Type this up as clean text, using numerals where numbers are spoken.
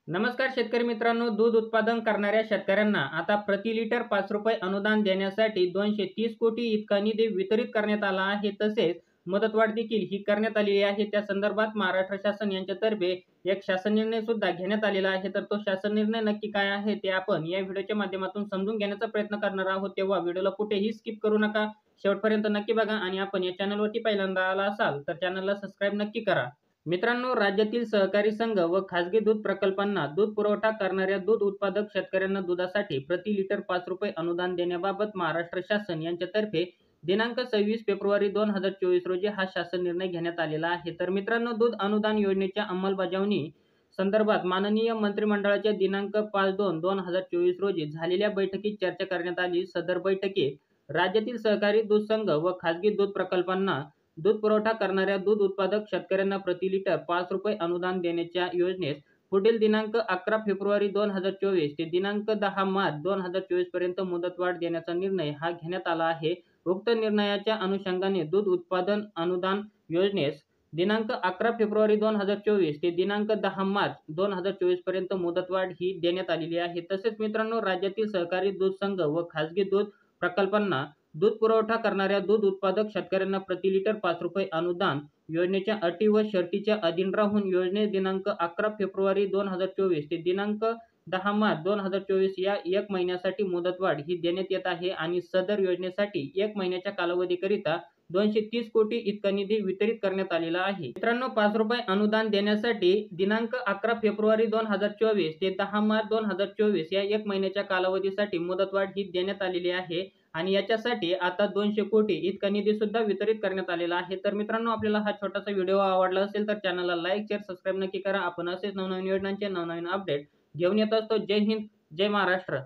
नमस्कार शेतकरी मित्रांनो, दूध उत्पादन करणाऱ्या शेतकऱ्यांना आता प्रति लिटर 5 रुपये अनुदान देण्यासाठी 230 कोटी इतका निधी वितरित करण्यात आला आहे. तसेच मुदतवाढ देखील ही करण्यात आलेली आहे. त्या संदर्भात महाराष्ट्र शासन यांच्यातर्फे एक शासन निर्णय सुद्धा घेण्यात आलेला आहे. तर तो शासन निर्णय नक्की काय आहे ते आपण या व्हिडिओच्या माध्यमातून समजून घेण्याचा प्रयत्न करणार आहोत. तेव्हा व्हिडिओला कुठेही स्किप करू नका, शेवटपर्यंत नक्की बघा आणि आपण या चॅनलवरती पहिल्यांदा आला असाल तर चॅनलला सबस्क्राईब नक्की करा. मित्रांनो, राज्यातील सहकारी संघ व खासगी दूध प्रकल्पांना दूध पुरवठा करणाऱ्या दूध उत्पादक शेतकऱ्यांना दुधासाठी प्रति लिटर 5 रुपये अनुदान देण्याबाबत महाराष्ट्र शासन यांच्यातर्फे दिनांक 26 फेब्रुवारी 2024 रोजी हा शासन निर्णय घेण्यात आलेला आहे. तर मित्रांनो, दूध अनुदान योजनेच्या अंमलबजावणी संदर्भात माननीय मंत्रिमंडळाच्या दिनांक 5/2/2024 रोजी झालेल्या बैठकीत चर्चा करण्यात आली. सदर बैठकीत राज्यातील सहकारी दूध संघ व खासगी दूध प्रकल्पांना दूध पुरवठा करणाऱ्या दूध उत्पादक शेतकऱ्यांना प्रति लिटर 5 रुपये अनुदान देण्याच्या योजनेस पुढील दिनांक 11 फेब्रुवारी 2024 ते दिनांक 10 मार्च 2024 पर्यंत मुदतवाढ देण्याचा निर्णय हा घेण्यात आला आहे. उक्त निर्णयाच्या अनुषंगाने दूध उत्पादन अनुदान योजनेस दिनांक 11 फेब्रुवारी 2024 ते दिनांक 10 मार्च 2024 पर्यंत मुदतवाढ ही देण्यात आलेली आहे. तसेच मित्रांनो, राज्यातील सहकारी दूध संघ व खासगी दूध प्रकल्पांना दूध पुरवठा करणाऱ्या दूध उत्पादक शेतकऱ्यांना प्रति लिटर 5 रुपये अनुदान योजनेच्या अटी व शर्तीच्या अधीन राहून योजनेस दिनांक 11 फेब्रुवारी 2024 ते दिनांक 10 मार्च 2024 या 1 महिन्यासाठी मुदतवाढ ही देण्यात येत आहे आणि सदर योजनेसाठी 1 महिन्याच्या कालावधीकरिता 230 कोटी इतका निधी वितरित करण्यात आलेला आहे. मित्रांनो, 5 रुपये अनुदान देण्यासाठी दिनांक 11 फेब्रुवारी 2024 ते 10 मार्च 2024 या 1 महिन्याच्या कालावधीसाठी मुदतवाढ ही देण्यात आलेली आहे आणि याच्यासाठी आता 200 कोटी इतका निधी सुद्धा वितरित करण्यात आलेला आहे. तर मित्रांनो, आपल्याला हा छोटासा व्हिडिओ आवडला असेल तर चॅनलला लाईक, शेअर, सबस्क्राईब नक्की करा. आपण असेच नवनवीन योजनांचे नवनवीन अपडेट घेऊन येत असतो. जय हिंद, जय महाराष्ट्र.